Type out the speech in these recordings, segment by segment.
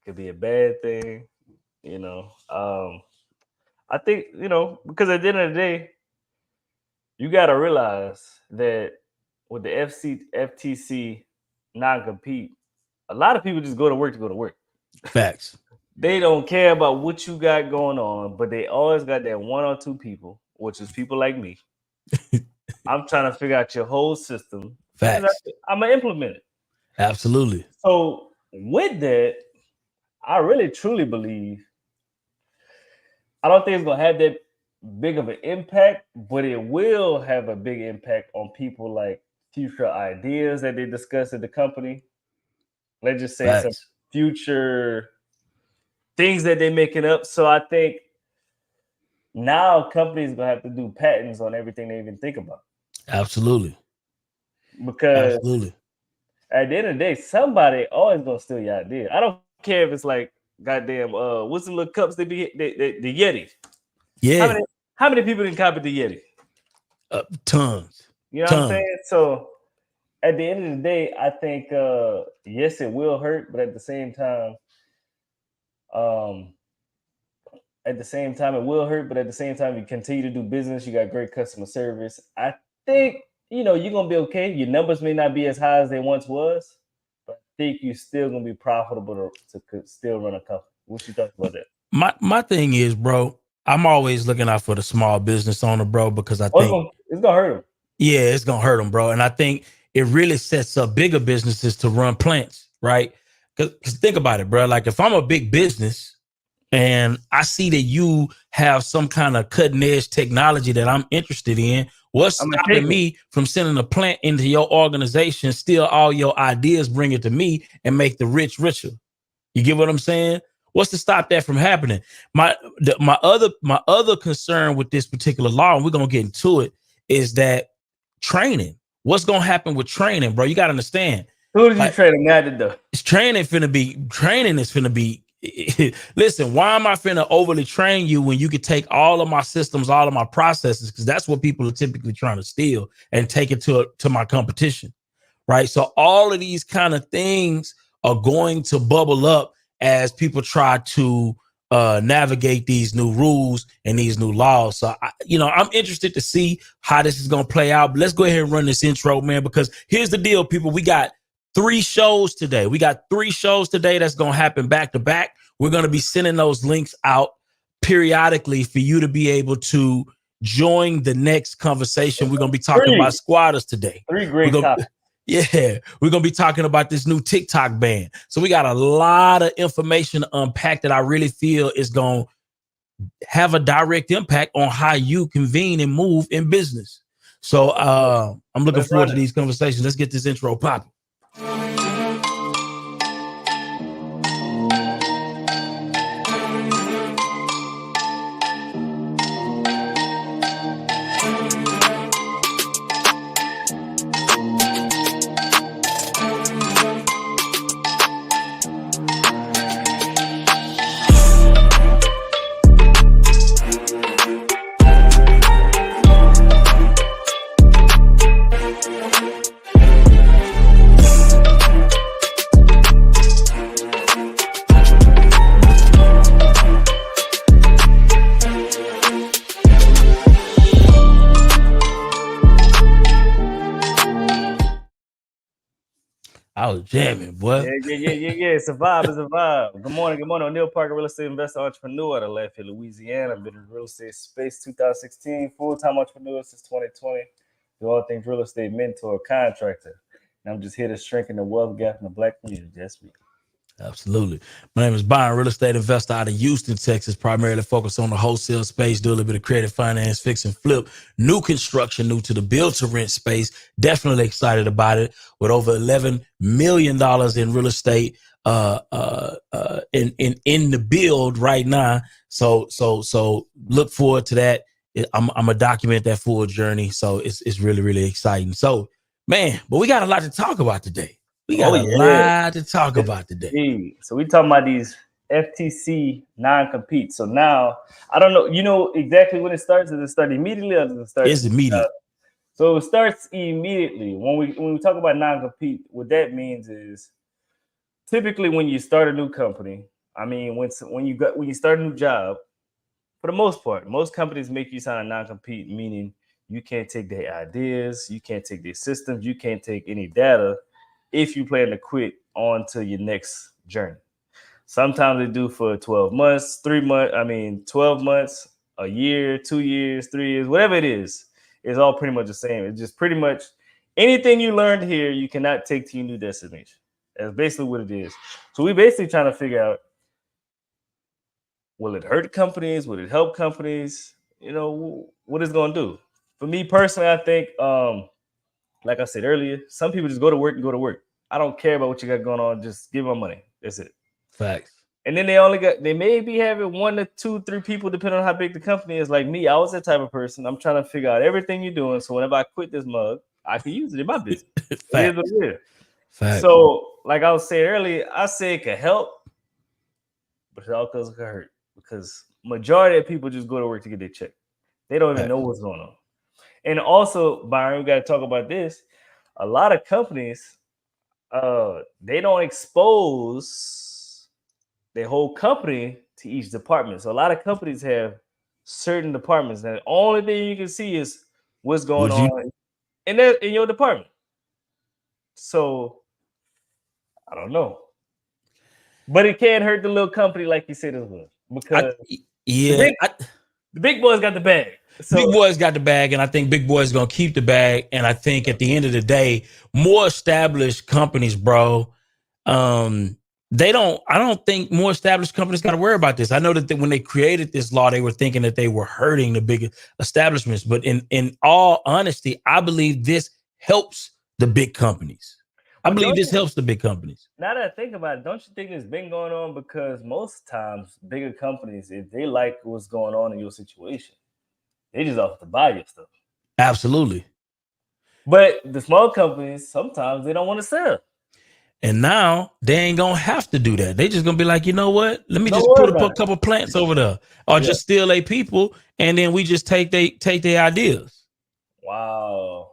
could be a bad thing. You know, I think because at the end of the day, you got to realize that with the FTC non-compete, a lot of people just go to work to go to work. Facts. They don't care about what you got going on, but they always got that one or two people, which is people like me. I'm trying to figure out your whole system. Facts. I'm going to implement it. Absolutely. So with that, I really truly believe, I don't think it's going to have that big of an impact, but it will have a big impact on people like future ideas that they discuss at the company. Let's just say some future things that they're making up. So I think now companies gonna have to do patents on everything they even think about. Absolutely. Because at the end of the day, somebody always gonna steal your idea. I don't care if it's like goddamn what's the little cups they be the Yeti. Yeah. How many people didn't copy the Yeti? Tons. You know what I'm saying? So at the end of the day, I think yes, it will hurt, but at the same time, it will hurt, but at the same time, you continue to do business. You got great customer service. I think you're gonna be okay. Your numbers may not be as high as they once was, but I think you're still gonna be profitable to still run a company. What you think about that? My thing is, bro, I'm always looking out for the small business owner, bro, because I think it's gonna hurt them. Yeah, it's gonna hurt them, bro. And I think it really sets up bigger businesses to run plants, right? Because think about it, bro. Like if I'm a big business and I see that you have some kind of cutting edge technology that I'm interested in, what's stopping me from sending a plant into your organization, steal all your ideas, bring it to me, and make the rich richer? You get what I'm saying? What's to stop that from happening? My other concern with this particular law, and we're gonna get into it, is that training. What's gonna happen with training, bro? You gotta understand. Who did you train now to do? Training is finna be. Listen, why am I finna overly train you when you could take all of my systems, all of my processes? Because that's what people are typically trying to steal and take it to my competition, right? So all of these kind of things are going to bubble up as people try to navigate these new rules and these new laws. So, I'm interested to see how this is going to play out. But let's go ahead and run this intro, man, because here's the deal, people. We got 3 shows today. That's going to happen back to back. We're going to be sending those links out periodically for you to be able to join the next conversation. We're going to be talking about squatters today. 3 great topics. Yeah, we're going to be talking about this new TikTok ban. So we got a lot of information to unpack that I really feel is going to have a direct impact on how you convene and move in business. So I'm looking forward to these conversations. Let's get this intro popping. I was jamming, boy. Yeah. It's a vibe. Good morning. O'Neal Parker, real estate investor, entrepreneur out of Lafayette, Louisiana. I've been in the real estate space 2016, full-time entrepreneur since 2020. Do all things real estate, mentor, contractor. And I'm just here to strengthen the wealth gap in the Black community. That's me. Absolutely. My name is Byron, real estate investor out of Houston, Texas, primarily focused on the wholesale space, do a little bit of creative finance, fix and flip, new construction, new to the build to rent space. Definitely excited about it with over $11 million in real estate in the build right now. So look forward to that. I'm gonna document that full journey. So it's really, really exciting. So, man, but we got a lot to talk about today. We got a lot to talk about today. So we talking about these FTC non-compete. So now, I don't know, you know exactly when it starts? Does it start immediately or does it start? It's immediate. So it starts immediately. When we talk about non-compete, what that means is typically when you start a new company, I mean, when you start a new job, for the most part, most companies make you sign a non-compete, meaning you can't take their ideas, you can't take their systems, you can't take any data if you plan to quit on to your next journey. Sometimes they do for 12 months, 12 months, a year, 2 years, 3 years, whatever it is. It's all pretty much the same. It's just pretty much anything you learned here, you cannot take to your new destination. That's basically what it is. So we basically trying to figure out, will it hurt companies? Will it help companies? You know, what it's going to do? For me personally, I think, like I said earlier, some people just go to work and go to work. I don't care about what you got going on. Just give them money. That's it. Facts. And then they may be having 1 to 2, 3 people, depending on how big the company is. Like me, I was that type of person. I'm trying to figure out everything you're doing. So whenever I quit this mug, I can use it in my business. It is what it is. Facts. So, like I was saying earlier, I say it can help, but it also can hurt, because majority of people just go to work to get their check. They don't even know what's going on. And also, Byron, we got to talk about this. A lot of companies, they don't expose their whole company to each department. So a lot of companies have certain departments, and the only thing you can see is what's going on in your department. So I don't know, but it can't hurt the little company like you said as well, because the big boys got the bag. So, big boys got the bag, and I think big boys gonna keep the bag. And I think at the end of the day, more established companies, bro, I don't think more established companies got to worry about this. I know that when they created this law, they were thinking that they were hurting the big establishments. But in all honesty, I believe this helps the big companies. I believe this helps the big companies. Now that I think about it, don't you think it's been going on? Because most times, bigger companies, if they like what's going on in your situation, they just offer to buy your stuff. Absolutely. But the small companies, sometimes they don't want to sell. And now they ain't gonna have to do that. They just gonna be like, you know what? Let me just put a couple plants over there, or just steal their people, and then we just take their ideas. Wow.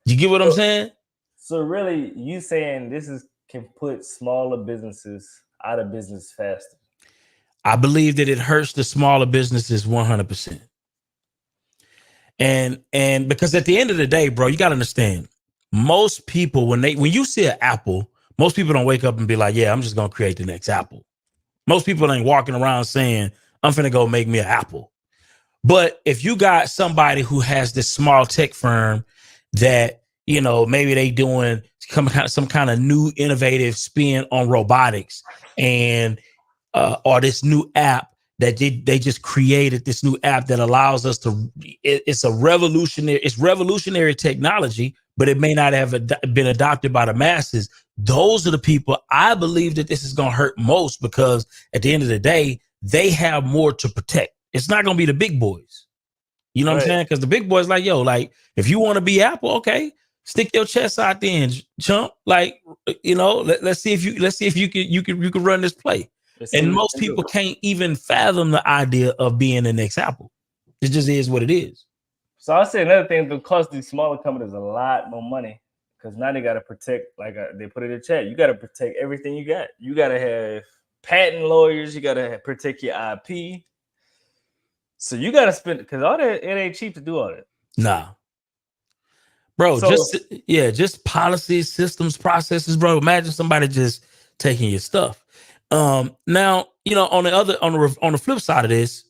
You get what I'm saying? So really, you saying can put smaller businesses out of business faster? I believe that it hurts the smaller businesses 100%. And because at the end of the day, bro, you got to understand, most people, when you see an Apple, most people don't wake up and be like, yeah, I'm just going to create the next Apple. Most people ain't walking around saying, I'm finna go make me an Apple. But if you got somebody who has this small tech firm that, you know, maybe they doing some kind of new innovative spin on robotics, and or this new app that they just created, this new app that allows us to, it's revolutionary technology, but it may not have been adopted by the masses. Those are the people I believe that this is going to hurt most, because at the end of the day, they have more to protect. It's not going to be the big boys. You know what I'm saying? Because the big boys like, yo, like, if you want to be Apple, okay, stick your chest out there and chump. Like, you know, let's see if you can run this play. And most people can't even fathom the idea of being the next Apple. It just is what it is. So I'll say another thing, that costs these smaller companies a lot more money, because now they got to protect, like they put it in the chat, you got to protect everything you got. You got to have patent lawyers. You got to protect your IP. So you got to spend, because all that, it ain't cheap to do all that. Nah. Bro, just policies, systems, processes, bro. Imagine somebody just taking your stuff. Now, you know, on the flip side of this,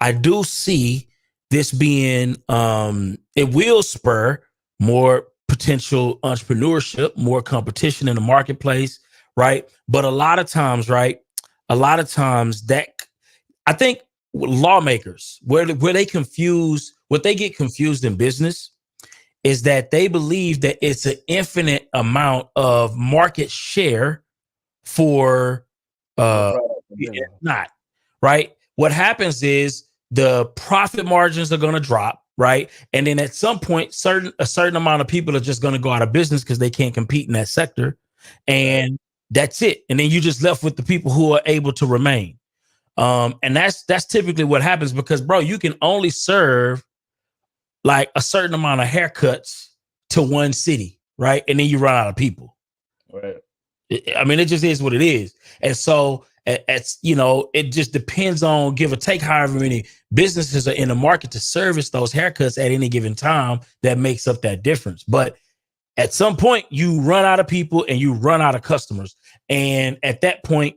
I do see this being, it will spur more potential entrepreneurship, more competition in the marketplace, right? But a lot of times that, I think lawmakers, where they get confused in business is that they believe that it's an infinite amount of market share for it's not, right? What happens is the profit margins are going to drop, right? And then at some point, a certain amount of people are just going to go out of business because they can't compete in that sector. And that's it. And then you just left with the people who are able to remain. And that's typically what happens, because, bro, you can only serve like a certain amount of haircuts to one city, right? And then you run out of people. Right. I mean, it just is what it is. And so it just depends on give or take however many businesses are in the market to service those haircuts at any given time that makes up that difference. But at some point, you run out of people and you run out of customers. And at that point,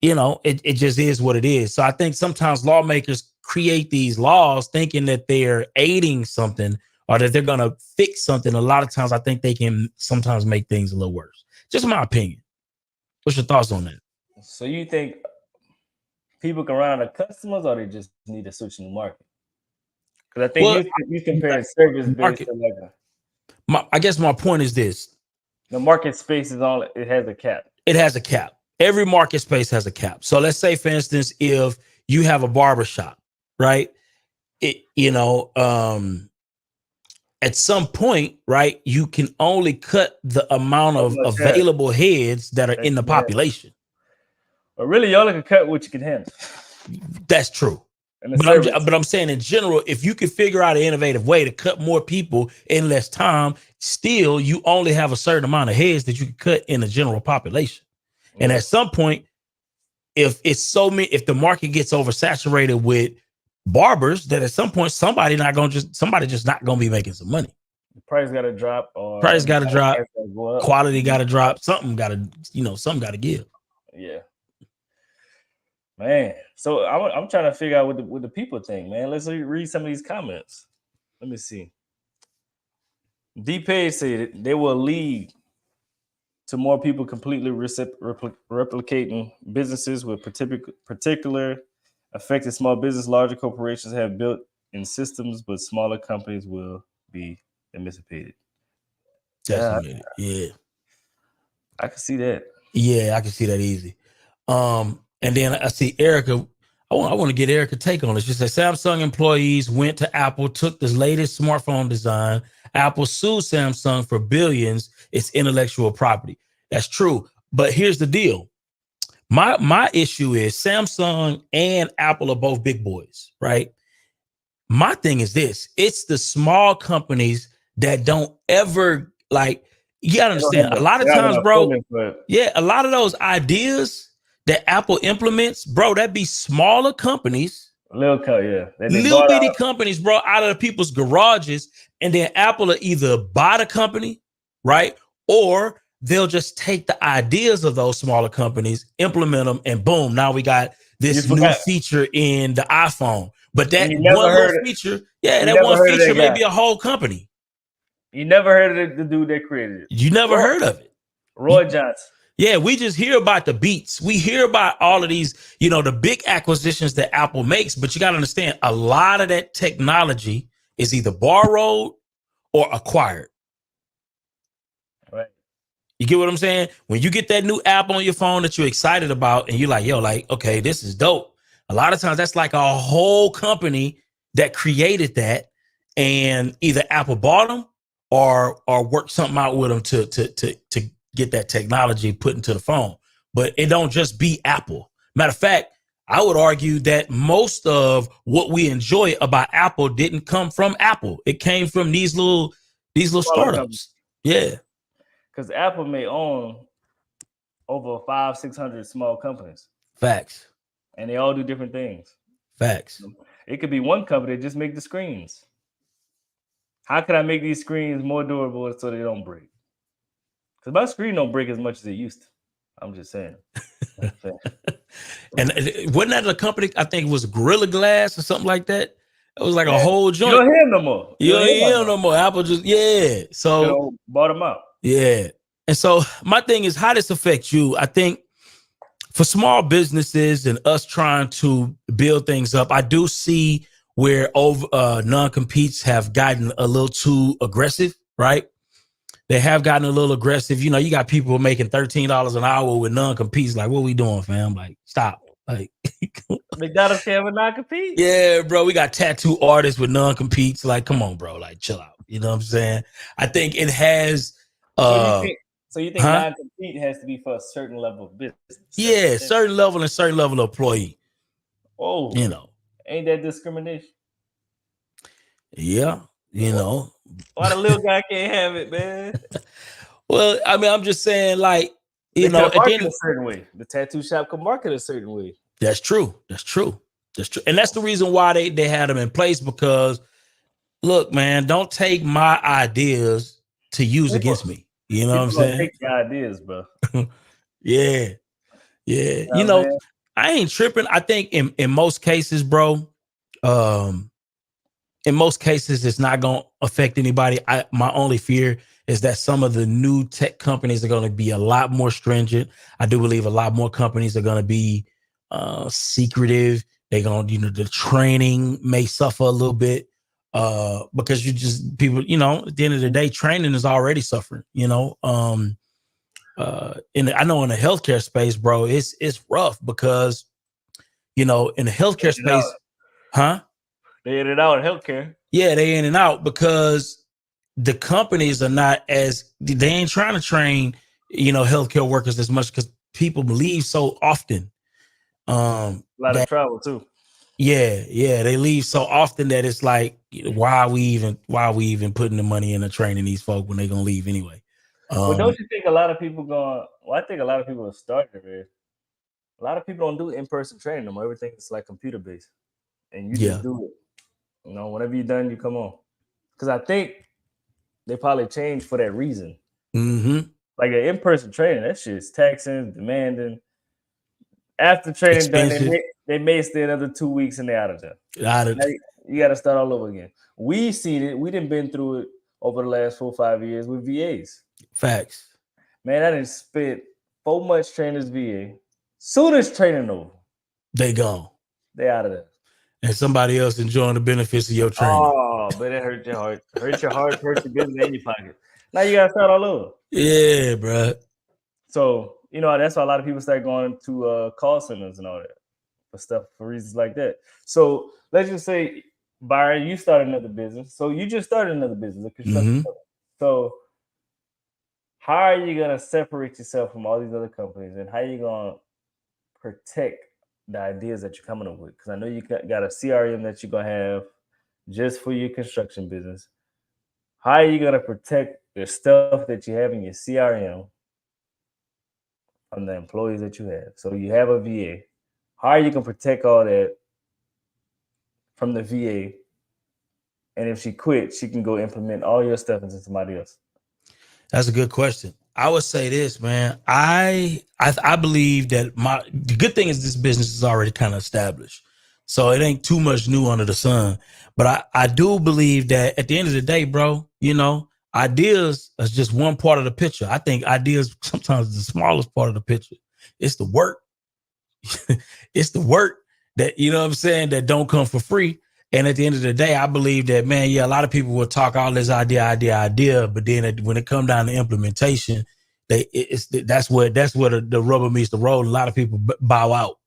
it just is what it is. So I think sometimes lawmakers create these laws thinking that they're aiding something or that they're going to fix something. A lot of times I think they can sometimes make things a little worse. Just my opinion. What's your thoughts on that? So you think people can run out of customers or they just need to switch in the market? Because I think you comparing service-based to like I guess my point is this. The market space it has a cap. It has a cap. Every market space has a cap. So let's say, for instance, if you have a barbershop, right? At some point, right, you can only cut the amount of available heads that are in the population. But really, you only can cut what you can handle. That's true. But I'm saying in general, if you can figure out an innovative way to cut more people in less time, still you only have a certain amount of heads that you can cut in the general population. And at some point, if the market gets oversaturated with barbers, that at some point somebody just not gonna be making some money. The price got to drop. Quality got to drop. Something got to give. Yeah. Man, so I'm trying to figure out what the people think, man. Let's read some of these comments. Let me see. D-Page said they will lead to more people completely replicating businesses with particular affected small business. Larger corporations have built in systems, but smaller companies will be emancipated. Definitely, yeah. I can see that. Yeah, I can see that easy. And then I see Erica. I want to get Erica take on this. She said Samsung employees went to Apple, took the latest smartphone design. Apple sued Samsung for billions. It's intellectual property. That's true. But here's the deal. My issue is Samsung and Apple are both big boys, right? My thing is this. It's the small companies that don't ever you gotta understand. A lot of times, bro, a lot of those ideas that Apple implements, bro, that be smaller companies. Little bitty companies, bro, out of the people's garages. And then Apple will either buy the company, right? Or they'll just take the ideas of those smaller companies, implement them, and boom, now we got this new feature in the iPhone. But that one little feature, that one feature may be a whole company. You never heard of the dude that created it. You never heard of it. Roy Johnson. Yeah, we just hear about the beats. We hear about all of these, the big acquisitions that Apple makes, but you got to understand a lot of that technology is either borrowed or acquired. Right. You get what I'm saying? When you get that new app on your phone that you're excited about and you're like, okay, this is dope. A lot of times that's like a whole company that created that, and either Apple bought them or worked something out with them to get that technology put into the phone. But it don't just be Apple. Matter of fact, I would argue that most of what we enjoy about Apple didn't come from Apple. It came from these little startups. Yeah. Because Apple may own over 500-600 small companies. Facts. And they all do different things. Facts. It could be one company that just make the screens. How can I make these screens more durable so they don't break? Because my screen don't break as much as it used to. I'm just saying. And wasn't that a company, I think it was Gorilla Glass or something like that? It was like a whole joint. You don't hear them no more. You don't hear them no more. Apple just, So bought them out. Yeah. And so my thing is, how this affects you? I think for small businesses and us trying to build things up, I do see where non-competes have gotten a little too aggressive, right? They have gotten a little aggressive. You got people making $13 an hour with non-competes. Like, what we doing, fam? Like, stop. Like, they got us here with non-compete. Yeah, bro. We got tattoo artists with non-competes. Like, come on, bro. Like, chill out. You know what I'm saying? I think it has. So you think non-compete has to be for a certain level of business? Yeah, certain level and certain level of employee. Oh, ain't that discrimination? Yeah, Why the little guy can't have it, man? Well, I mean, I'm just saying, like, They You know, could market again, a certain way. The tattoo shop could market a certain way. that's true. And that's the reason why they had them in place, because look, man, don't take my ideas to use against me. You know what I'm People gonna saying? take your ideas, bro. Yeah. You You know what I'm know, saying? I ain't tripping. I think in most cases, bro, um, in most cases, it's not gonna affect anybody. My only fear is that some of the new tech companies are gonna be a lot more stringent. I do believe a lot more companies are gonna be secretive. They're gonna, the training may suffer a little bit. Because people, at the end of the day, training is already suffering, I know in the healthcare space, bro, it's rough because, in the healthcare space, huh? They in and out in healthcare. Yeah, they in and out because the companies are not they ain't trying to train, healthcare workers as much because people leave so often. A lot of travel too. Yeah, they leave so often that it's like, why are we even putting the money into training these folk when they're gonna leave anyway? But don't you think a lot of people going? Well, I think a lot of people have started there. A lot of people don't do in-person training no more. Everything is like computer based, and you just do it. Whenever you're done, you come on. Because I think they probably changed for that reason. Mm-hmm. Like an in-person training, that shit's taxing, demanding. After training done, they may stay another 2 weeks and they're out of there. You got to start all over again. We seen it. We didn't been through it over the last 4 or 5 years with VAs. Facts. Man, I didn't spend 4 months training this VA. Soon as training over, they gone. They out of there. And somebody else enjoying the benefits of your training. Oh, but it hurt your heart. Hurt your heart, hurt your business and your pocket. Now you got to start all over. Yeah, bro. So, that's why a lot of people start going to call centers and all that for reasons like that. So let's just say, Byron, you started another business. So you just started another business, a construction company. So how are you going to separate yourself from all these other companies, and how are you going to protect the ideas that you're coming up with? Because I know you got a CRM that you're going to have just for your construction business. How are you going to protect the stuff that you have in your CRM from the employees that you have? So you have a VA. How are you going to protect all that from the VA? And if she quits, she can go implement all your stuff into somebody else. That's a good question. I would say this, man. I believe that the good thing is this business is already kind of established. So it ain't too much new under the sun. But I do believe that at the end of the day, bro, ideas is just one part of the picture. I think ideas sometimes is the smallest part of the picture. It's the work. It's the work that, that don't come for free. And at the end of the day, I believe that, man, a lot of people will talk all this idea, but then when it comes down to implementation, that's where the rubber meets the road. A lot of people bow out.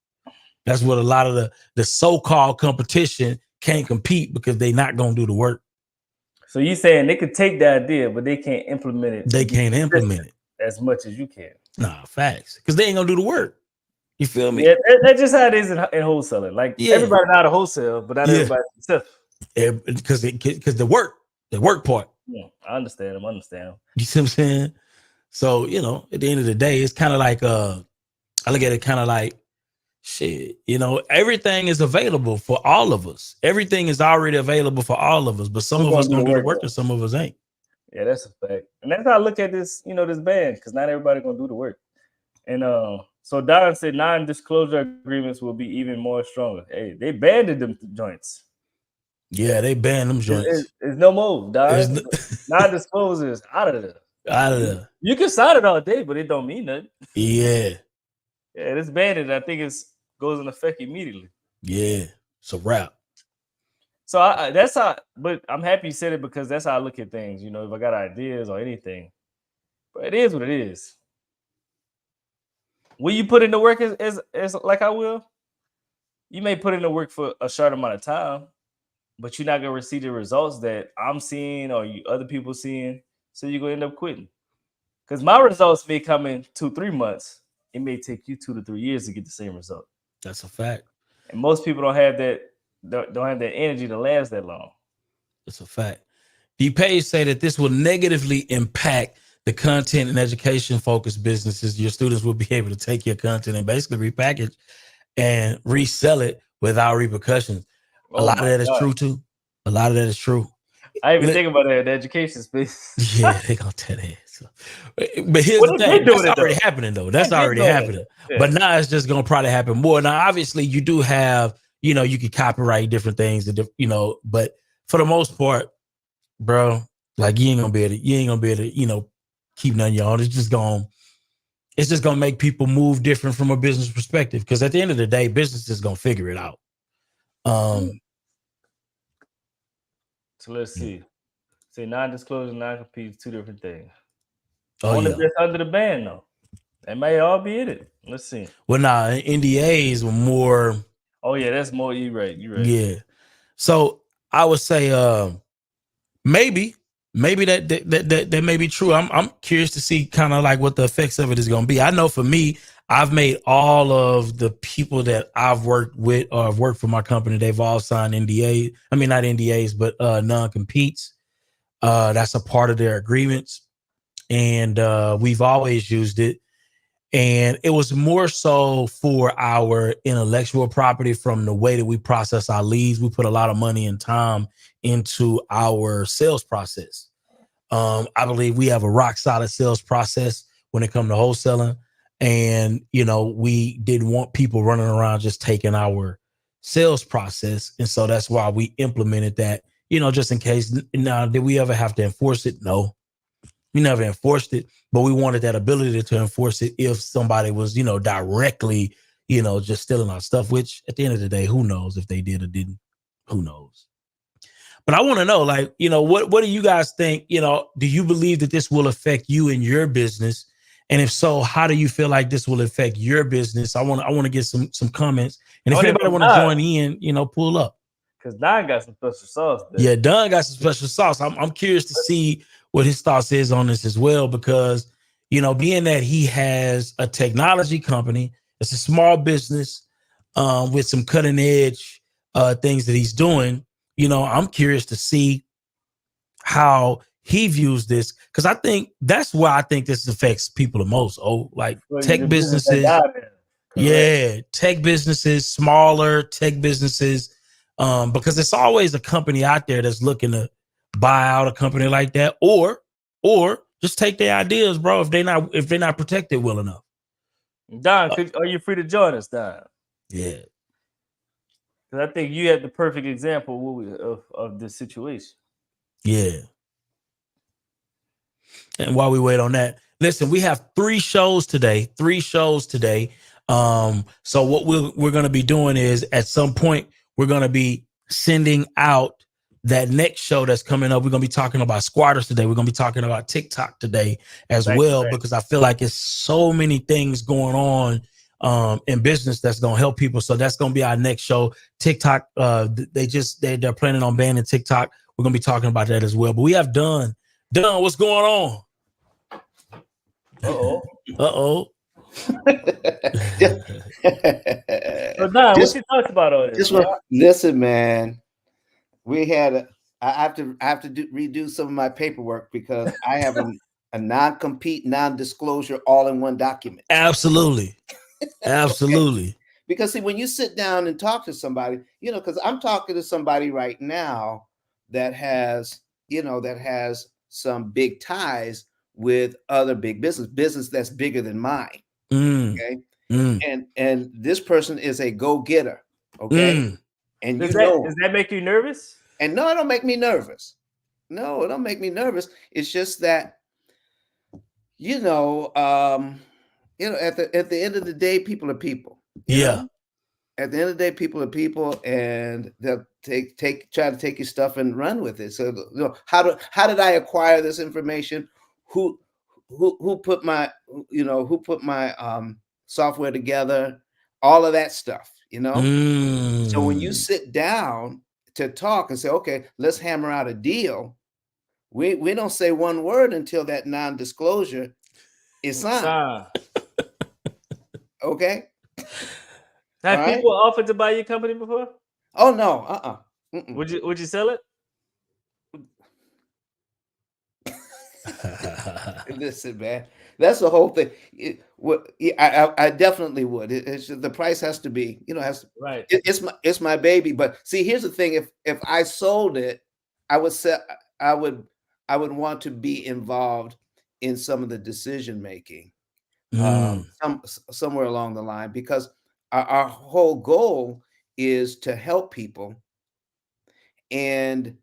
That's what a lot of the so-called competition can't compete because they're not going to do the work. So you saying they could take the idea, but they can't implement it. They can't implement it as much as you can. Nah, facts. Because they ain't going to do the work. You feel me? Yeah, that's just how it is in wholesaling. Like everybody not a wholesale, but not everybody stuff. Because the work part. Yeah, I understand them. You see what I'm saying? So, at the end of the day, it's kind of like I look at it kind of like shit, everything is available for all of us. Everything is already available for all of us, but some of us gonna do the work and some of us ain't. Yeah, that's a fact. And that's how I look at this, this band, because not everybody gonna do the work. And so Don said non-disclosure agreements will be even more stronger. Hey, they banned them joints. Yeah, they banned them joints. It's no more, Don. Non-disclosure is out of there. Out of there. You can sign it all day, but it don't mean nothing. Yeah. Yeah, it's banned. I think it goes in effect immediately. Yeah, it's a wrap. So that's how. But I'm happy you said it because that's how I look at things. If I got ideas or anything, but it is what it is. Will you put in the work as like I will? You may put in the work for a short amount of time, but you're not gonna receive the results that I'm seeing or other people seeing. So you're gonna end up quitting. Because my results may come in 2-3 months. It may take you 2 to 3 years to get the same result. That's a fact. And most people don't have that energy to last that long. That's a fact. D-Page say that this will negatively impact the content and education focused businesses, your students will be able to take your content and basically repackage and resell it without repercussions. A Oh lot of my that is God. true too. A lot of that is true. I even think about it in the education space. Yeah, they gonna tell that. So, but here's Well, the they've thing: been doing that's it already though. happening, though. They've That's been already doing it. happening. Yeah. But now it's just gonna probably happen more. Now, obviously, you do have, you can copyright different things, but for the most part, bro, like you ain't gonna be able to, keep none of your own. It's just gonna make people move different from a business perspective. Because at the end of the day, business is gonna figure it out. So let's see. Say non-disclosure, non-compete, two different things. Oh Only yeah. that's under the ban though. That may all be it. Let's see. Well, nah, NDAs were more. Oh yeah, that's more. You right. Yeah. So I would say, maybe that may be true. I'm curious to see kind of like what the effects of it is going to be. I know for me, I've made all of the people that I've worked with or have worked for my company, they've all signed NDA. I mean, not NDAs, but non-competes. That's a part of their agreements. And we've always used it. And it was more so for our intellectual property from the way that we process our leads. We put a lot of money and time into our sales process. I believe we have a rock solid sales process when it comes to wholesaling. And, we didn't want people running around just taking our sales process. And so that's why we implemented that, just in case. Now, did we ever have to enforce it? No. We never enforced it, but we wanted that ability to enforce it if somebody was, directly, just stealing our stuff, which at the end of the day, who knows if they did or didn't, who knows? But I want to know, like, what do you guys think? Do you believe that this will affect you and your business? And if so, how do you feel like this will affect your business? I want to get some comments. And if anybody want to join in, pull up. Because Don got some special sauce there. Yeah, Don got some special sauce. I'm curious to see what his thoughts is on this as well, because, being that he has a technology company, it's a small business with some cutting edge things that he's doing. I'm curious to see how he views this, because I think that's why I think this affects people the most. Like tech businesses. Yeah, tech businesses, smaller tech businesses. Because it's always a company out there that's looking to buy out a company like that, or just take their ideas, bro. If they're not protected well enough. Don, are you free to join us, Don? Yeah, because I think you had the perfect example of this situation. Yeah. And while we wait on that, listen, we have 3 shows today. So what we're going to be doing is at some point we're going to be sending out that next show that's coming up. We're going to be talking about squatters today. We're going to be talking about TikTok today as well, because I feel like it's so many things going on in business that's going to help people. So that's going to be our next show. TikTok, they're planning on banning TikTok. We're going to be talking about that as well. But we have Don, what's going on? Uh-oh. So Don, what you talked about all this? Listen, man, I have to redo some of my paperwork because I have a non-compete, non-disclosure all in one document. Absolutely. Because see, when you sit down and talk to somebody, because I'm talking to somebody right now that has some big ties with other big business that's bigger than mine. Okay. And this person is a go-getter. Okay. And does that make you nervous? And no, it don't make me nervous. No, it don't make me nervous. It's just that, at the end of the day, people are people. You know? At the end of the day, people are people, and they'll try to take your stuff and run with it. So, how did I acquire this information? Who put my software together? All of that stuff, So when you sit down to talk and say, okay, let's hammer out a deal, we don't say one word until that non-disclosure is signed. Okay. Have people offered to buy your company before? Oh no, Would you sell it? Listen, man, that's the whole thing. I definitely would. It's the price has to be, Right. it's my baby. But see, here's the thing: if I sold it, I would say I would want to be involved in some of the decision making, somewhere along the line, because our whole goal is to help people, and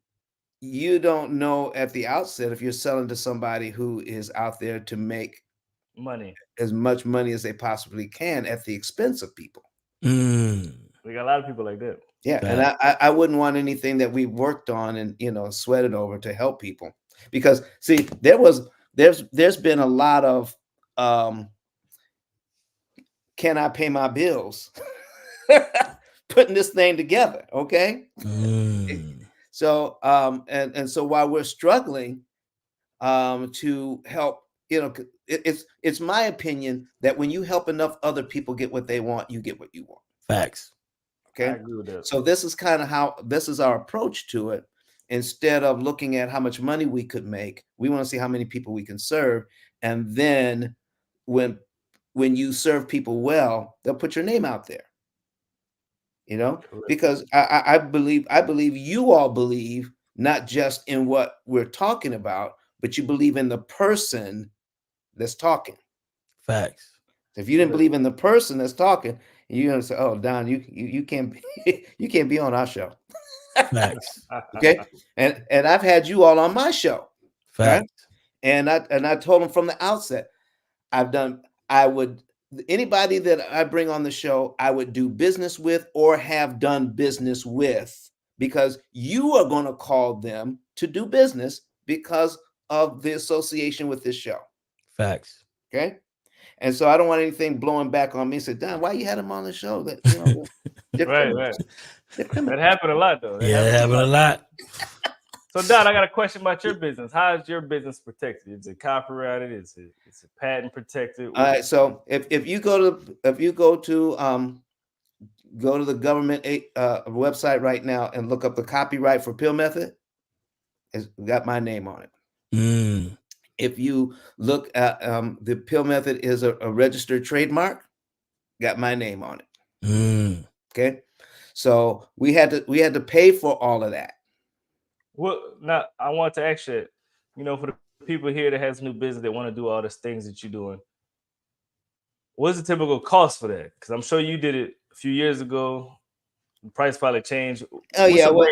you don't know at the outset if you're selling to somebody who is out there to make Money. as much money as they possibly can at the expense of people. We got a lot of people like that. Yeah, and I wouldn't want anything that we worked on and sweated over to help people, because see, there's been a lot of can I pay my bills putting this thing together, okay? So and so while we're struggling to help, it's my opinion that when you help enough other people get what they want, you get what you want. Facts. Okay. I agree with that. So this is our approach to it. Instead of looking at how much money we could make, we want to see how many people we can serve. And then when you serve people well, they'll put your name out there. Because I believe you all believe not just in what we're talking about, but you believe in the person that's talking. Facts. If you didn't believe in the person that's talking, you're gonna say, "Oh, Don, you can't you can't be on our show." Facts. Okay, and I've had you all on my show. Facts. Right? And I told them from the outset, anybody that I bring on the show, I would do business with or have done business with, because you are going to call them to do business because of the association with this show. Facts. Okay. And so I don't want anything blowing back on me. Say, Don, why you had him on the show? That Right. That happened a lot, though. That happened a lot. So, Don, I got a question about your business. How is your business protected? Is it copyrighted? Is it patent protected? All right. So if you go to the government website right now and look up the copyright for Pill Method, it's got my name on it. If you look at the Pill Method is a registered trademark, got my name on it. Okay, so we had to pay for all of that. Well, now I want to ask you, for the people here that has new business that want to do all these things that you're doing, what's the typical cost for that? Because I'm sure you did it a few years ago. The price probably changed. Oh yeah, well,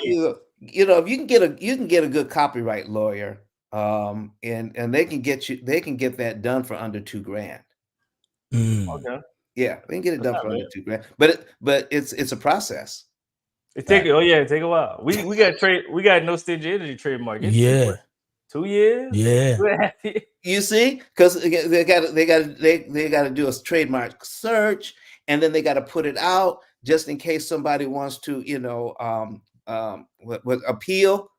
if you can get a good copyright lawyer, and they can get that done for under $2,000. Okay. Yeah, they can get it done for under $2,000. But it's a process. It take a while. We got No Stingy Energy trademark. Yeah. 2 years. Yeah. You see, because they got to do a trademark search, and then they got to put it out just in case somebody wants to appeal,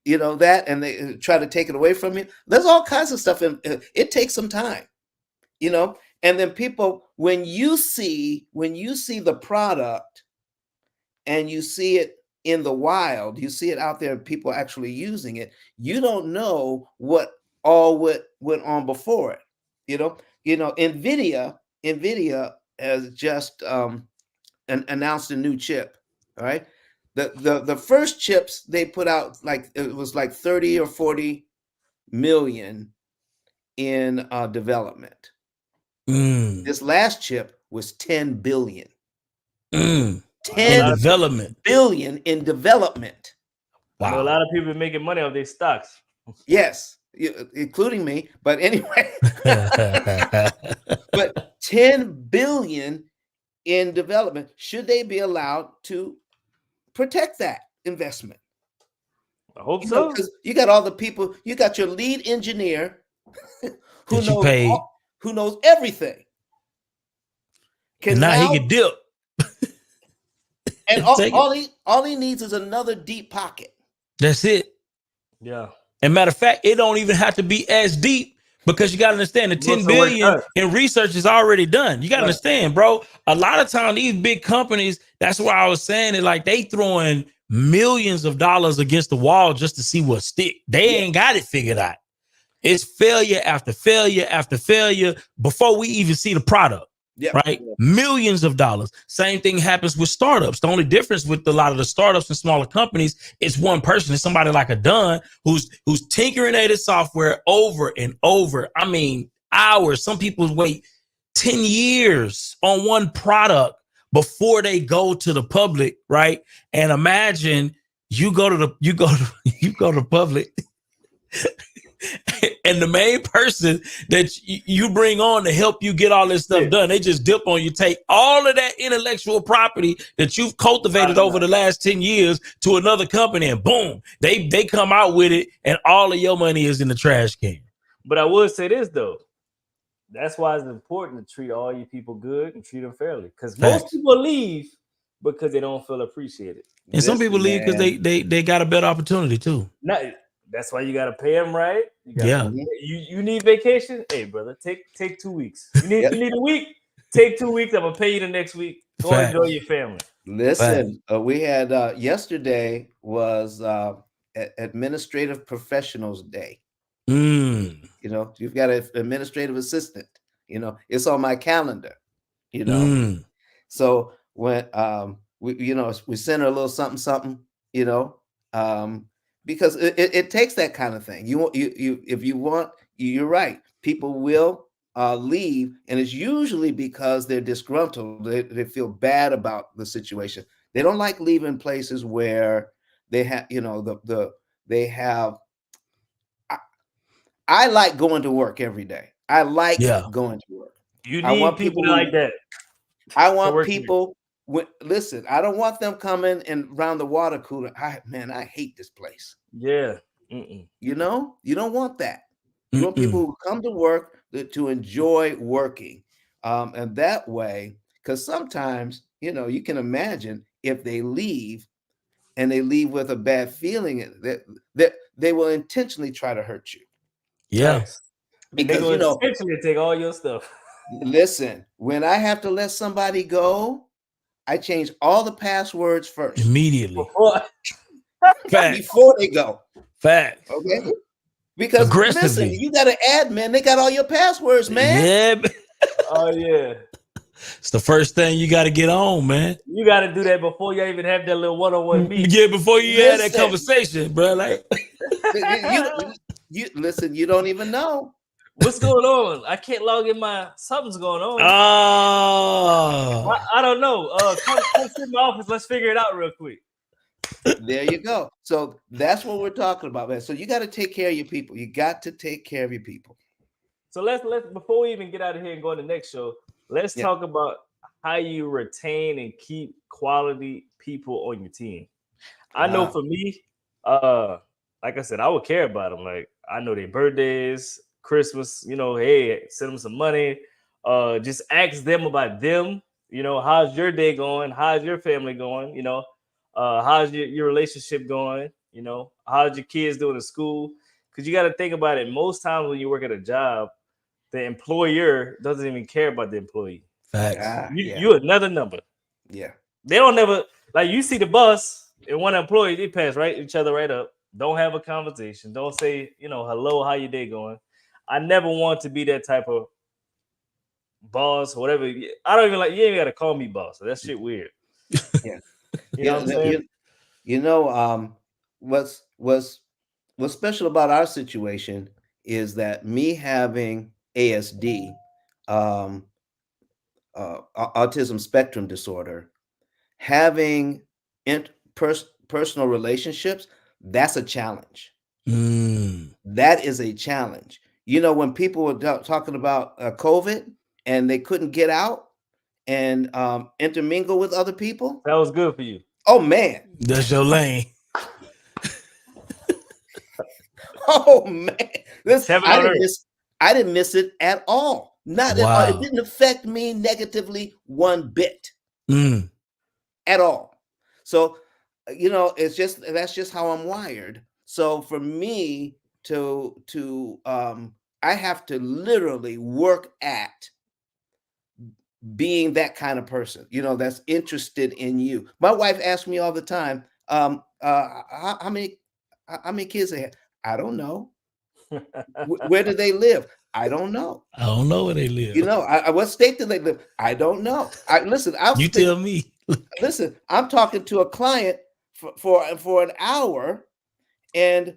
that, and they try to take it away from you. There's all kinds of stuff, and it takes some time, And then people, when you see the product and you see it in the wild, you see it out there, people actually using it, you don't know what went on before it. NVIDIA has just announced a new chip. All right. The first chips they put out, it was like 30 or 40 million in development. This last chip was 10 billion. 10 billion in development. Wow. I know a lot of people are making money off their stocks. Yes, including me. But anyway, but 10 billion in development. Should they be allowed to protect that investment? I hope so. Because you got all the people. You got your lead engineer who knows everything. And now he can dip. And all he needs is another deep pocket. That's it. Yeah. And matter of fact, it don't even have to be as deep, because you got to understand the 10 billion in research is already done. You got to understand, bro. A lot of times these big companies, that's why I was saying it, like they throwing millions of dollars against the wall just to see what stick. They ain't got it figured out. It's failure after failure after failure before we even see the product. Yep. Right? Millions of dollars. Same thing happens with startups. The only difference with a lot of the startups and smaller companies is one person. It's somebody like a Dunn who's tinkering at his software over and over. I mean, hours. Some people wait 10 years on one product before they go to the public, right? And imagine you go to the public and the main person that you bring on to help you get all this stuff done, they just dip on you, take all of that intellectual property that you've cultivated over the last 10 years to another company, and boom, they come out with it, and all of your money is in the trash can. But I would say this, though. That's why it's important to treat all your people good and treat them fairly. Because most people leave because they don't feel appreciated. And some people leave because they got a better opportunity, too. That's why you got to pay them right. You need vacation? Hey, brother, take 2 weeks. You need a week? Take 2 weeks. I'm going to pay you the next week. Go enjoy your family. Listen, we had yesterday was Administrative Professionals Day. You know, you've got an administrative assistant. You know, it's on my calendar. You know, so when we send her a little something. You know, because it takes that kind of thing. You're right. People will leave, and it's usually because they're disgruntled. They feel bad about the situation. They don't like leaving places where they have, they have. I like going to work every day. I like going to work. You need people like that. I want people. Listen, I don't want them coming and around the water cooler. I hate this place. Yeah. You know, you don't want that. You want people who come to work to enjoy working. And that way, because sometimes, you can imagine if they leave and they leave with a bad feeling, that they will intentionally try to hurt you. Yes. Because they will intentionally take all your stuff. Listen, when I have to let somebody go, I change all the passwords first. Immediately. Before they go. Fact. Okay. Because listen, you got an admin, they got all your passwords, man. Yeah. Oh, yeah. It's the first thing you got to get on, man. You got to do that before you even have that little one-on-one meeting. Yeah, before you have that conversation, bro. Like, you listen, you don't even know. What's going on? I can't log in something's going on. Oh. I don't know. Come sit in my office. Let's figure it out real quick. There you go. So that's what we're talking about, man. So you got to take care of your people. You got to take care of your people. So let's before we even get out of here and go to the next show, let's talk about how you retain and keep quality people on your team. I know for me, like I said, I would care about them. Like, I know their birthdays, Christmas, hey, send them some money. Just ask them about them. How's your day going? How's your family going? How's your relationship going? How's your kids doing in school? Because you got to think about it. Most times when you work at a job, the employer doesn't even care about the employee. Facts. You're another number. Yeah. They don't never, like, you see the bus and one employee, they pass each other right up. Don't have a conversation. Don't say, hello, how your day going? I never want to be that type of boss or whatever. I don't even like, you ain't got to call me boss. So that shit weird. Yeah. You know what I'm saying? What's special about our situation is that me having ASD, autism spectrum disorder, having personal relationships, that's a challenge. That is a challenge. When people were talking about COVID and they couldn't get out and intermingle with other people. That was good for you. Oh, man. That's your lane. Oh, man. I didn't miss it at all. Not at all. It didn't affect me negatively one bit at all. So, that's just how I'm wired. So for me I have to literally work at being that kind of person, that's interested in you. My wife asks me all the time, how many kids they have? I don't know. Where do they live? I don't know. I don't know where they live. You know, what state do they live? I don't know. You tell me. Listen, I'm talking to a client for an hour, and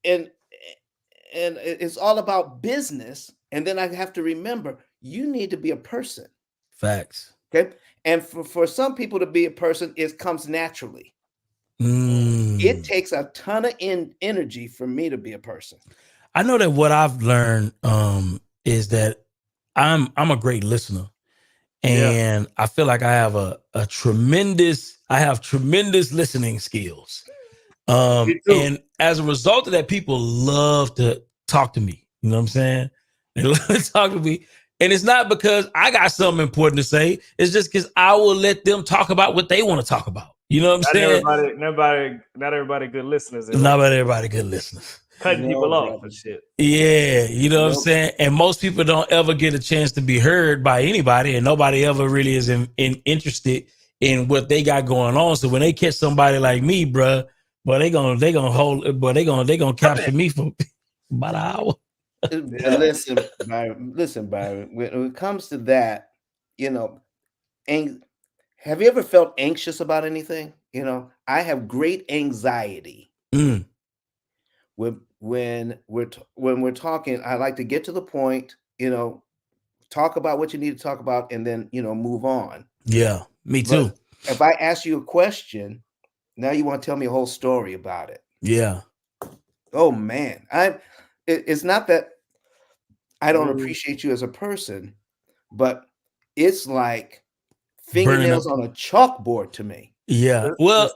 it's all about business. And then I have to remember, you need to be a person. Facts. Okay. And for some people to be a person, it comes naturally. Mm. It takes a ton of energy for me to be a person. I know that what I've learned is that I'm a great listener. And I feel like I have tremendous listening skills. And as a result of that, people love to talk to me. You know what I'm saying? They love to talk to me. And it's not because I got something important to say. It's just because I will let them talk about what they want to talk about. You know what I'm saying? Not everybody good listeners. Not everybody good listeners. Cutting people off and shit. Yeah, you know what I'm saying? And most people don't ever get a chance to be heard by anybody, and nobody ever really is interested in what they got going on. So when they catch somebody like me, bruh, boy, they gonna capture me for about an hour. Listen, Byron, when it comes to that, you know, have you ever felt anxious about anything? You know, I have great anxiety. When we're talking, I like to get to the point, you know, talk about what you need to talk about, and then, you know, move on. Yeah, me too. But if I ask you a question, now you want to tell me a whole story about it. Yeah. Oh man, it's not that I don't appreciate you as a person, but it's like fingernails on a chalkboard to me. Yeah. Well,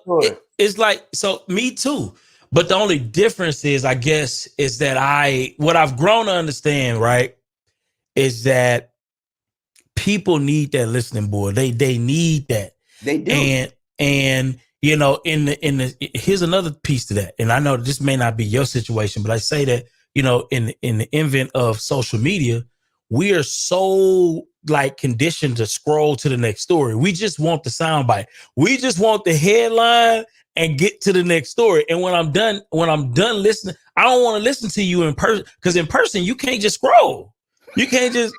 it's like, so me too. But the only difference is, I guess, is that what I've grown to understand, right, is that people need that listening board. They need that. They do. And you know, here's another piece to that. And I know this may not be your situation, but I say that, you know, in the invent of social media, we are so like conditioned to scroll to the next story. We just want the soundbite. We just want the headline and get to the next story. And when I'm done listening, I don't want to listen to you in person, because in person you can't just scroll. You can't just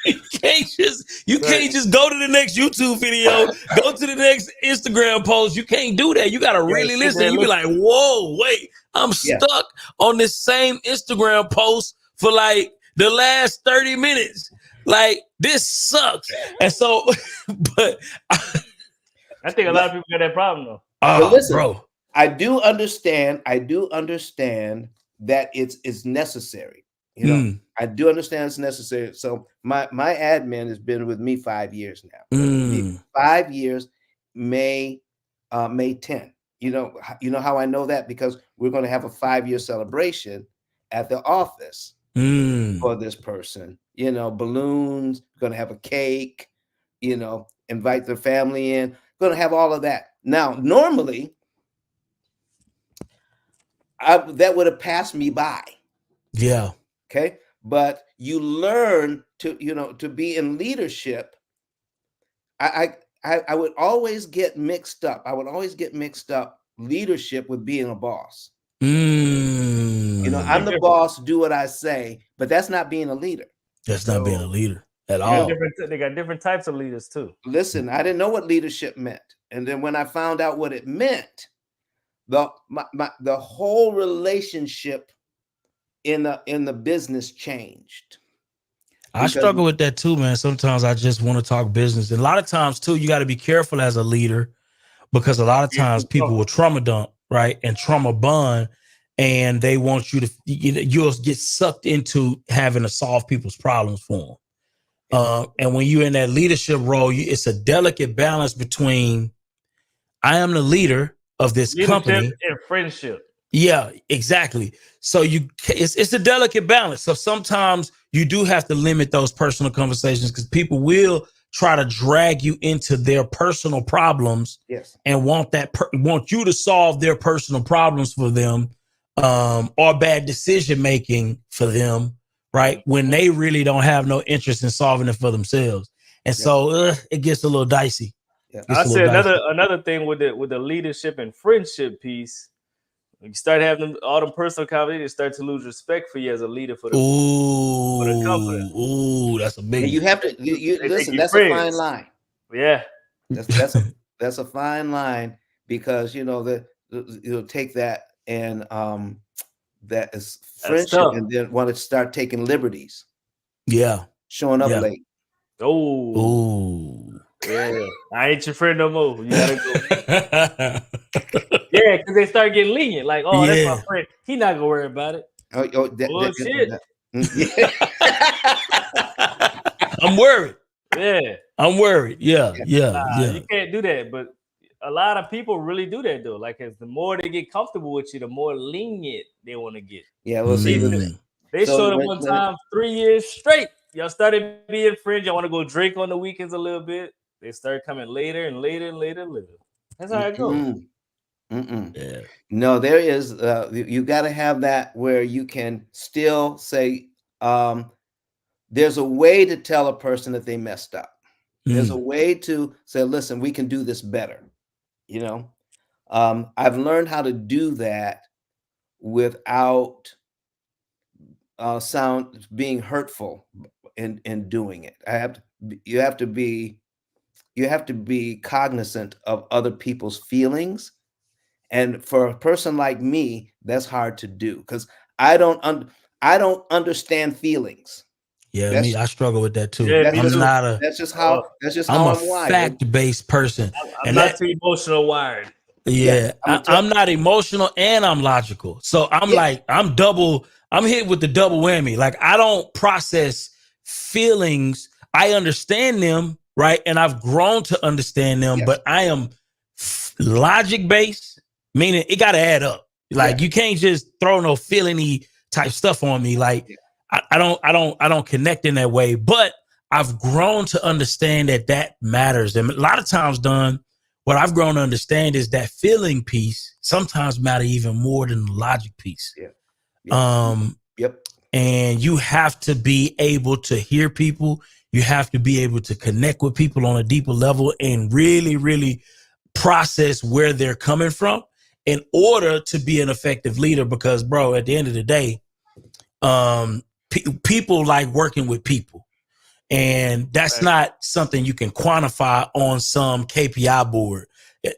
you can't just go to the next YouTube video, go to the next Instagram post. You can't do that. You gotta really listen. You be like, whoa, wait, I'm stuck on this same Instagram post for like the last 30 minutes. Like, this sucks. And so, but I think a lot of people got that problem though. But listen, bro, I do understand that it's necessary. You know, I do understand it's necessary. So my admin has been with me 5 years now. 5 years, May 10th. You know how I know that? Because we're going to have a 5-year celebration at the office for this person. You know, balloons, going to have a cake, you know, invite their family in, going to have all of that. Now, normally, that would have passed me by. Yeah. Okay. But you learn to be in leadership. I would always get mixed up. Leadership with being a boss. You know, I'm the boss, do what I say, but that's not being a leader. That's not being a leader at all. They got different types of leaders too. Listen, I didn't know what leadership meant. And then when I found out what it meant, the whole relationship in the business changed. I struggle with that too, man. Sometimes I just want to talk business. And a lot of times too, you got to be careful as a leader, because a lot of times people will trauma dump, right? And trauma bond, and they want you to, you'll get sucked into having to solve people's problems for them. And when you're in that leadership role, it's a delicate balance between, I am the leader of this company, and friendship. Yeah, exactly. So it's a delicate balance. So sometimes you do have to limit those personal conversations, because people will try to drag you into their personal problems, and want you to solve their personal problems for them, or bad decision making for them, right? When they really don't have no interest in solving it for themselves. And so it gets a little dicey. I said another thing with the leadership and friendship piece. You start having all them personal conversations, they start to lose respect for you as a leader for the company. Ooh, that's a big. And you have to you listen. That's a fine line. Yeah, that's a fine line, because you'll take that and that is friendship, and then want to start taking liberties. Yeah, showing up late. Oh, yeah. I ain't your friend no more. You gotta go. Yeah, because they start getting lenient. Like, oh, that's my friend. He not gonna worry about it. Shit. I'm worried. Yeah, I'm worried. Yeah. You can't do that. But a lot of people really do that though. Like, as the more they get comfortable with you, the more lenient they want to get. Yeah, we'll see. They showed up one time 3 years straight. Y'all started being friends. Y'all want to go drink on the weekends a little bit. They started coming later and later and later and later. That's how it goes. Yeah. No, there is. You got to have that where you can still say, there's a way to tell a person that they messed up. There's a way to say, listen, we can do this better. I've learned how to do that without sound being hurtful in doing it. You have to be cognizant of other people's feelings. And for a person like me, that's hard to do, because I don't understand feelings. Yeah, I struggle with that too. Yeah, that's just how I'm a fact-based person. I'm not too emotional wired. Yeah, I'm not emotional and I'm logical. So I'm I'm hit with the double whammy. Like, I don't process feelings. I understand them, right? And I've grown to understand them, but I am logic-based, meaning it got to add up. Like, you can't just throw no feeling-y type stuff on me. Like, I don't connect in that way, but I've grown to understand that matters. And a lot of times, Don, what I've grown to understand is that feeling piece sometimes matter even more than the logic piece. And you have to be able to hear people. You have to be able to connect with people on a deeper level and really, really process where they're coming from in order to be an effective leader. Because, bro, at the end of the day, people like working with people. And that's not something you can quantify on some KPI board.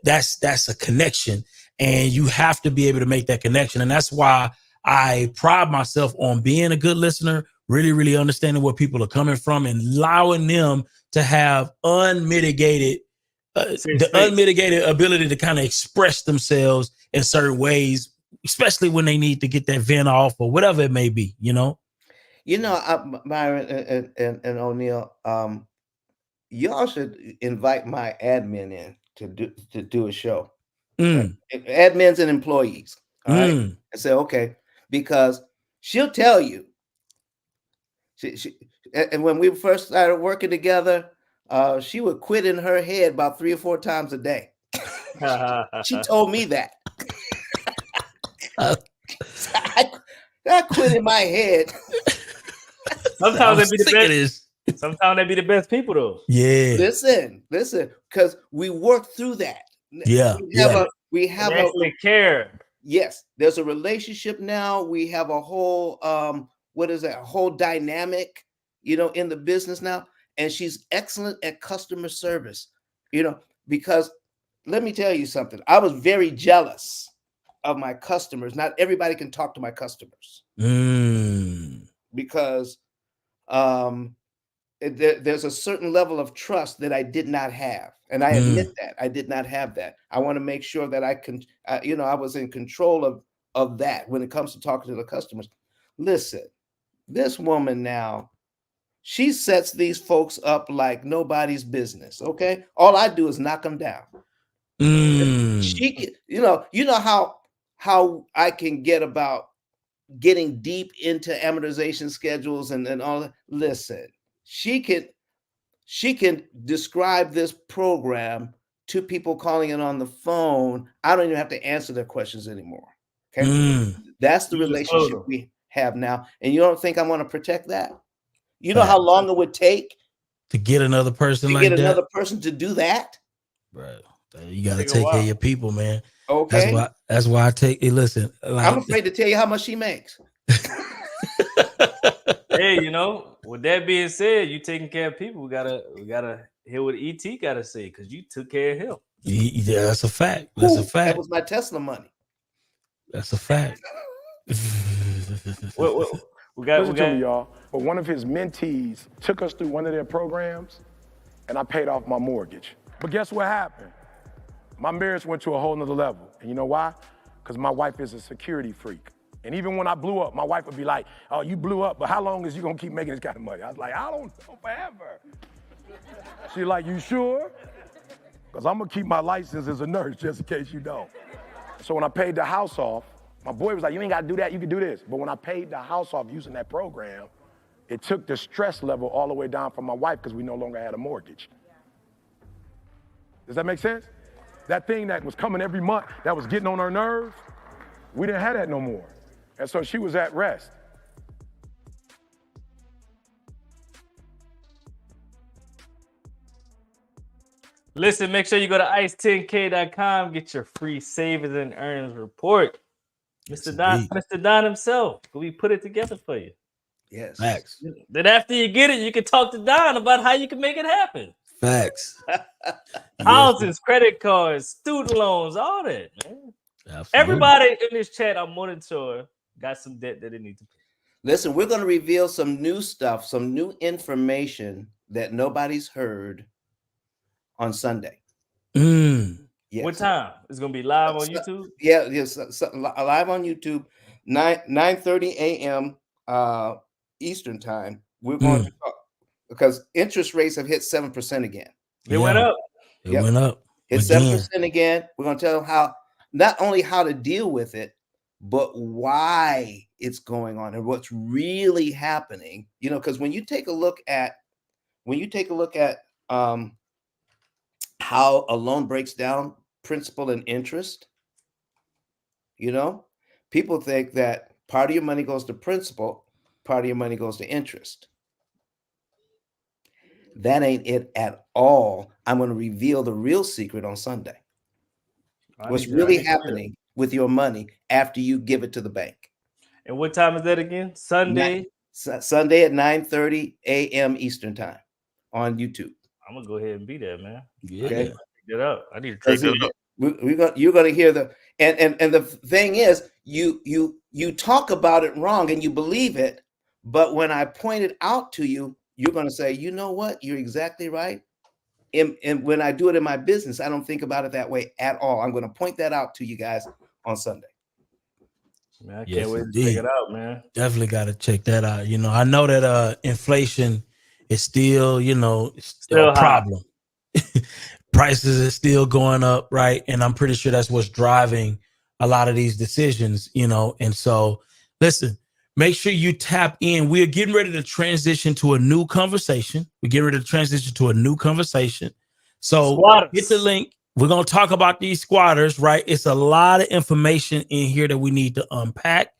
That's a connection. And you have to be able to make that connection. And that's why I pride myself on being a good listener, really, really understanding where people are coming from and allowing them to have unmitigated ability to kind of express themselves in certain ways, especially when they need to get that vent off or whatever it may be, Byron and O'Neal, y'all should invite my admin in to do a show. Admins and employees. All right. And say, okay, because she'll tell you. And when we first started working together, she would quit in her head about 3 or 4 times a day. She told me that. I quit in my head. Sometimes they be the best. Sometimes they be the best people, though. Yeah. Listen, because we work through that. Yeah. We have actually care. Yes, there's a relationship now. We have a whole a whole dynamic, in the business now. And she's excellent at customer service, because let me tell you something. I was very jealous of my customers. Not everybody can talk to my customers because there's a certain level of trust that I did not have. And I admit that I did not have that. I want to make sure that I can, I was in control of that when it comes to talking to the customers. Listen, this woman now, she sets these folks up like nobody's business. Okay. All I do is knock them down. She can, you know how I can get about getting deep into amortization schedules and all that. Listen, she can describe this program to people calling in on the phone. I don't even have to answer their questions anymore. Okay. That's the relationship we have now. And you don't think I want to protect that? You know how long it would take to get another person to do that? Right. You got to take care of your people, man. Okay. That's why I take it. Listen, like, I'm afraid to tell you how much she makes. Hey, with that being said, you taking care of people. We gotta hear what ET gotta say because you took care of him. Yeah, that's a fact. That's a fact. That was my Tesla money. That's a fact. We got Listen to me, y'all. But one of his mentees took us through one of their programs, and I paid off my mortgage. But guess what happened? My marriage went to a whole nother level. And you know why? Because my wife is a security freak. And even when I blew up, my wife would be like, oh, you blew up, but how long is you gonna keep making this kind of money? I was like, I don't know, forever. She's like, you sure? Because I'm gonna keep my license as a nurse just in case you don't. So when I paid the house off, my boy was like, you ain't gotta do that, you can do this. But when I paid the house off using that program, it took the stress level all the way down for my wife because we no longer had a mortgage. Does that make sense? That thing that was coming every month, that was getting on her nerves, we didn't have that no more. And so she was at rest. Listen, make sure you go to ice10k.com, get your free savings and earnings report. Mr. Don himself, we put it together for you. Yes. Facts. Then after you get it, you can talk to Don about how you can make it happen. Facts. Houses, credit cards, student loans, all that, man. Absolutely. Everybody in this chat I'm monitoring got some debt that they need to pay. Listen, we're going to reveal some new stuff, some new information that nobody's heard on Sunday. Yes. What time? It's going to be live on YouTube? Yeah, yes, live on YouTube, 9:30 a.m. Eastern time. We're going to talk because interest rates have hit 7% again. It went up. It went up. Hit 7% again. We're going to tell them how, not only how to deal with it, but why it's going on and what's really happening. Because when you take a look at how a loan breaks down principal and interest, people think that part of your money goes to principal, part of your money goes to interest. That ain't it at all. I'm going to reveal the real secret on Sunday. What's really happening with your money after you give it to the bank. And what time is that again? Sunday? Sunday at 9:30 a.m. Eastern time on YouTube. I'm going to go ahead and be there, man. Yeah. Okay. I need to take that up. You're going to hear and the thing is, you talk about it wrong and you believe it, but when I point it out to you, you're going to say, you know what? You're exactly right. And when I do it in my business, I don't think about it that way at all. I'm going to point that out to you guys on Sunday. Man, I can't wait to check it out, man. Definitely got to check that out. I know that inflation is still, still a problem. Prices are still going up, right? And I'm pretty sure that's what's driving a lot of these decisions, And so, listen, make sure you tap in. We're getting ready to transition to a new conversation. So Squatters. Get the link. We're going to talk about these squatters, right? It's a lot of information in here that we need to unpack.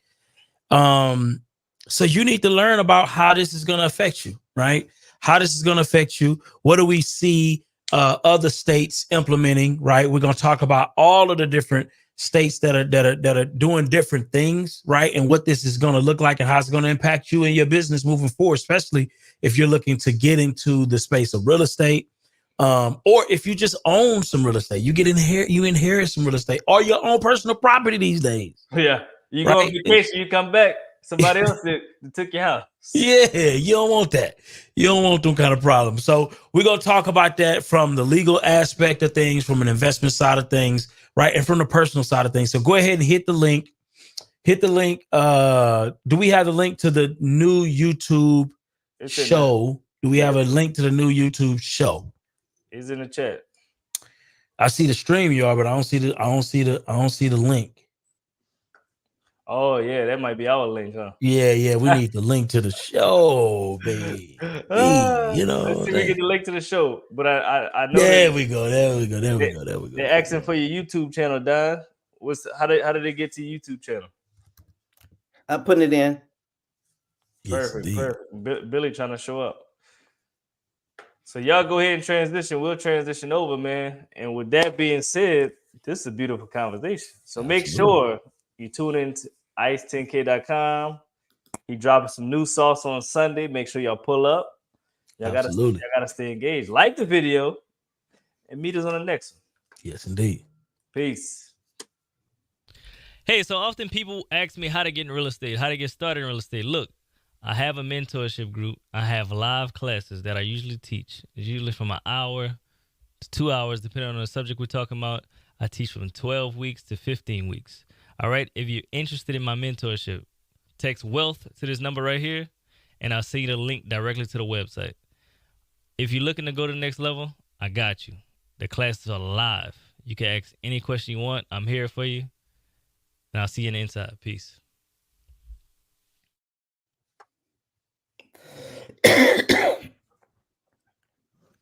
So you need to learn about how this is going to affect you, right? How this is going to affect you. What do we see other states implementing, right? We're going to talk about all of the different states that are doing different things, right? And what this is going to look like and how it's going to impact you and your business moving forward, especially if you're looking to get into the space of real estate, or if you just own some real estate, you inherit some real estate or your own personal property these days. Yeah, you go on vacation, you come back, somebody else that took your house. Yeah, you don't want that. You don't want them kind of problems. So we're going to talk about that from the legal aspect of things, from an investment side of things, right? And from the personal side of things. So go ahead and hit the link. Do we have the link to the new YouTube show? Do we have a link to the new YouTube show? It's in the chat. I see the stream, y'all, but I don't see the link. Oh yeah, that might be our link, huh? Yeah, we need the link to the show, baby. Let's see if we get the link to the show. But I know there we go. They're asking for your YouTube channel, Don. How did they get to your YouTube channel? I'm putting it in. Perfect. Billy trying to show up. So y'all go ahead and transition. We'll transition over, man. And with that being said, This is a beautiful conversation. So Absolutely. make sure you tune in to ice10k.com. He dropping some new sauce on Sunday. Make sure y'all pull up. Y'all gotta stay engaged. Like the video and meet us on the next one. Yes, indeed. Peace. Hey, so often people ask me how to get in real estate, how to get started in real estate. Look, I have a mentorship group. I have live classes that I usually teach. It's usually from an hour to 2 hours, depending on the subject we're talking about. I teach from 12 weeks to 15 weeks. All right. If you're interested in my mentorship, text wealth to this number right here, and I'll send you the link directly to the website. If you're looking to go to the next level, I got you. The classes are live. You can ask any question you want. I'm here for you. And I'll see you on the inside. Peace.